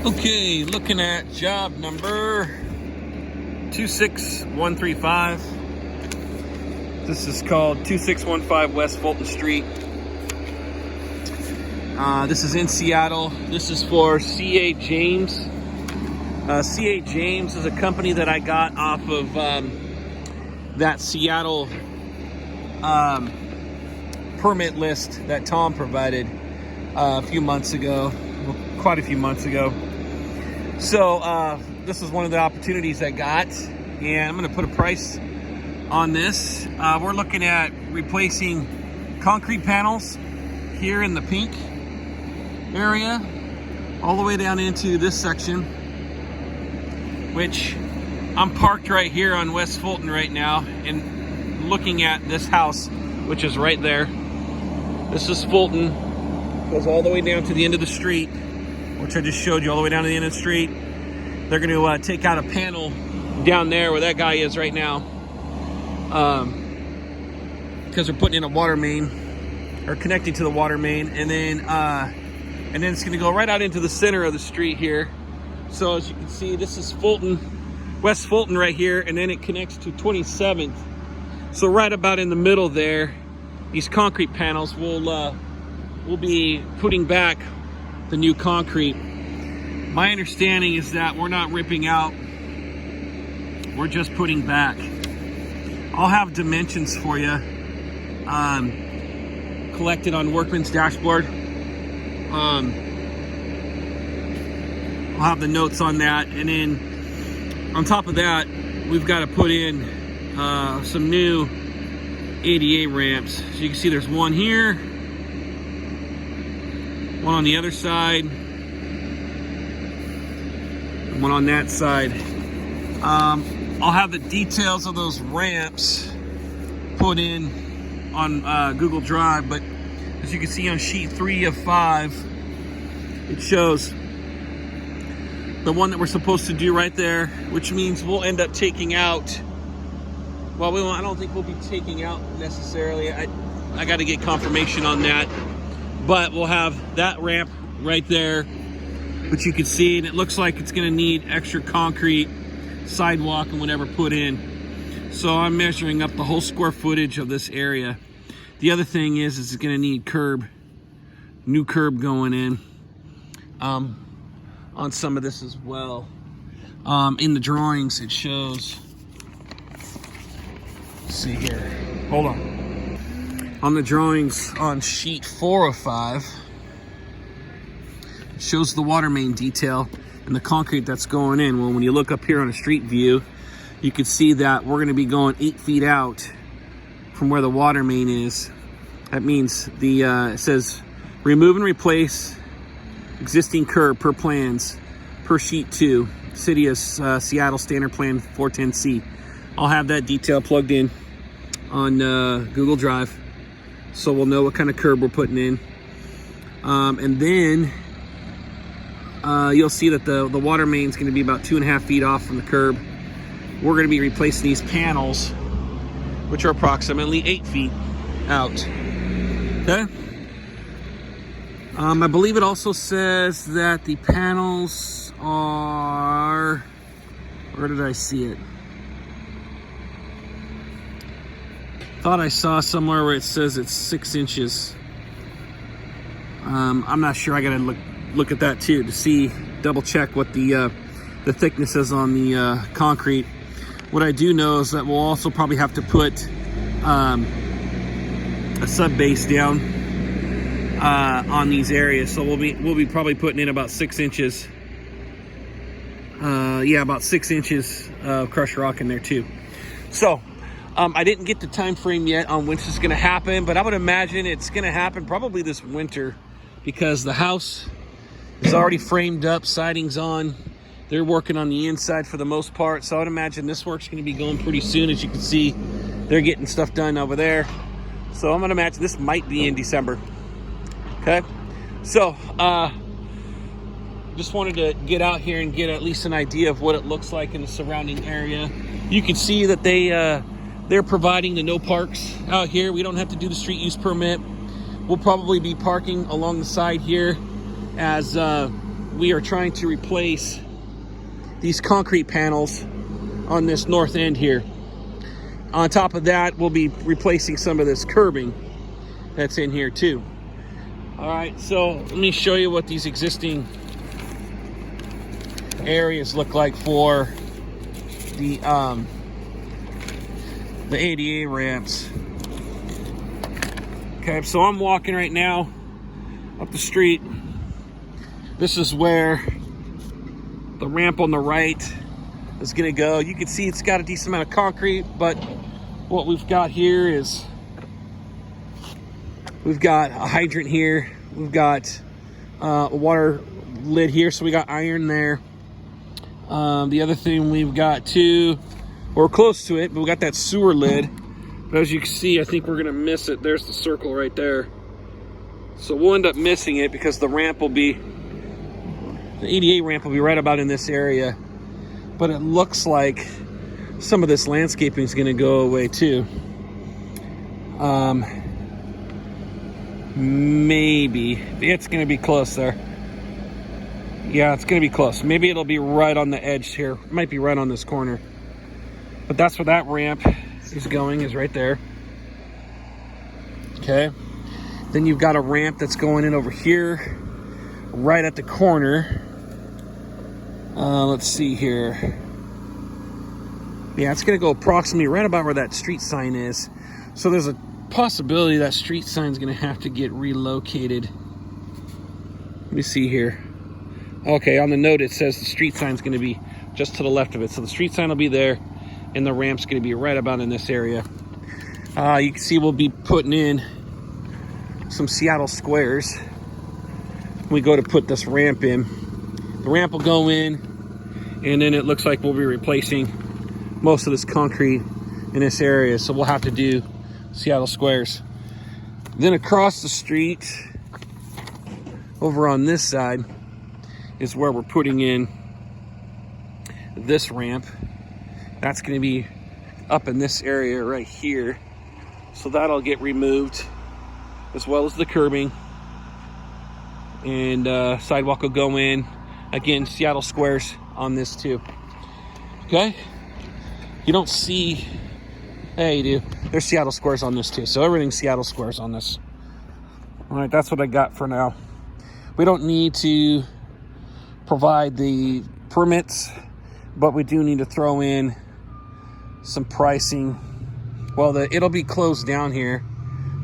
Okay, looking at job number 26135. This is called 2615 West Fulton Street. This is in Seattle. This is for C.A. James. C.A. James is a company that I got off of that Seattle permit list that Tom provided a few months ago, quite a few months ago. So this is one of the opportunities I got, and I'm going to put a price on this. We're looking at replacing concrete panels here in the pink area all the way down into this section, which I'm parked right here on West Fulton right now and looking at this house, which is right there. This is Fulton, goes all the way down to the end of the street, which I just showed you, all the way down to the end of the street. They're going to take out a panel down there where that guy is right now, because they're putting in a water main, or connecting to the water main, and then it's going to go right out into the center of the street here. So as you can see, this is Fulton, West Fulton right here, and then it connects to 27th. So right about in the middle there, these concrete panels will be putting back the new concrete. My understanding is that we're not ripping out, we're just putting back. I'll have dimensions for you collected on Workman's dashboard. I'll have the notes on that, and then on top of that, we've got to put in some new ADA ramps. So you can see there's one here, one on the other side, and one on that side. I'll have the details of those ramps put in on Google Drive, but as you can see on sheet 3 of 5, it shows the one that we're supposed to do right there, which means we'll end up taking out, well, we won't, I don't think we'll be taking out necessarily. I got to get confirmation on that. But we'll have that ramp right there, which you can see, and it looks like it's going to need extra concrete, sidewalk, and whatever put in. So I'm measuring up the whole square footage of this area. The other thing is it's going to need new curb going in on some of this as well. In the drawings, it shows. Let's see here. Hold on. On the drawings on sheet 4 of 5, it shows the water main detail and the concrete that's going in. Well, when you look up here on a street view, you can see that we're going to be going 8 feet out from where the water main is. That means it says remove and replace existing curb per plans per sheet 2, City of Seattle Standard Plan 410C. I'll have that detail plugged in on Google Drive, so we'll know what kind of curb we're putting in. And then you'll see that the water main is going to be about 2.5 feet off from the curb. We're going to be replacing these panels, which are approximately 8 feet out. Okay. I believe it also says that the panels are, where did I see it? Thought I saw somewhere where it says it's 6 inches. I'm not sure. I gotta look at that too to see, double check what the thickness is on the concrete. What I do know is that we'll also probably have to put a sub base down on these areas. So we'll be probably putting in about 6 inches. Yeah, about 6 inches of crushed rock in there too. So I didn't get the time frame yet on when this is going to happen, but I would imagine it's going to happen probably this winter, because the house is already framed up, siding's on. They're working on the inside for the most part, so I would imagine this work's going to be going pretty soon. As you can see, they're getting stuff done over there. So I'm going to imagine this might be in December. Okay, so just wanted to get out here and get at least an idea of what it looks like in the surrounding area. You can see that they're providing the no parks out here. We don't have to do the street use permit. We'll probably be parking along the side here as we are trying to replace these concrete panels on this north end here. On top of that, we'll be replacing some of this curbing that's in here too. All right, so let me show you what these existing areas look like for the ADA ramps. Okay, so I'm walking right now up the street. This is where the ramp on the right is gonna go. You can see it's got a decent amount of concrete, but what we've got here is we've got a hydrant here. We've got a water lid here, so we got iron there. The other thing we've got too, we're close to it, but we got that sewer lid. But as you can see, I think we're gonna miss it. There's the circle right there. So we'll end up missing it because the ADA ramp will be right about in this area. But it looks like some of this landscaping is gonna go away too. Maybe, it's gonna be close there. Yeah, it's gonna be close. Maybe it'll be right on the edge here. It might be right on this corner. But that's where that ramp is going, is right there. Okay. Then you've got a ramp that's going in over here, right at the corner. Let's see here. Yeah, it's gonna go approximately right about where that street sign is. So there's a possibility that street sign is gonna have to get relocated. Let me see here. Okay, on the note it says the street sign is gonna be just to the left of it. So the street sign will be there, and the ramp's gonna be right about in this area. You can see we'll be putting in some Seattle squares when we go to put this ramp in. The ramp will go in, and then it looks like we'll be replacing most of this concrete in this area. So we'll have to do Seattle squares. Then across the street, over on this side, is where we're putting in this ramp. That's going to be up in this area right here. So that'll get removed, as well as the curbing. And sidewalk will go in. Again, Seattle squares on this too. Okay? You don't see... Hey, you do. There's Seattle squares on this too. So everything's Seattle squares on this. All right, that's what I got for now. We don't need to provide the permits, but we do need to throw in some pricing. Well, it'll be closed down here.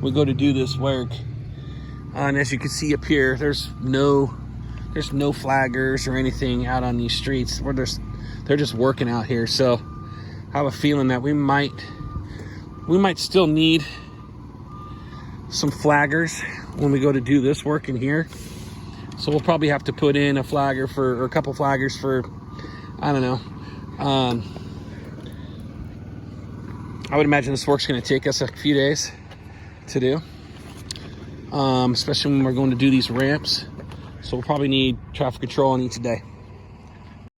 We go to do this work. And as you can see up here, there's no flaggers or anything out on these streets. They're just working out here. So I have a feeling that we might still need some flaggers when we go to do this work in here. So we'll probably have to put in a flagger or a couple flaggers for, I don't know. I would imagine this work's going to take us a few days to do, especially when we're going to do these ramps. So we'll probably need traffic control on each day.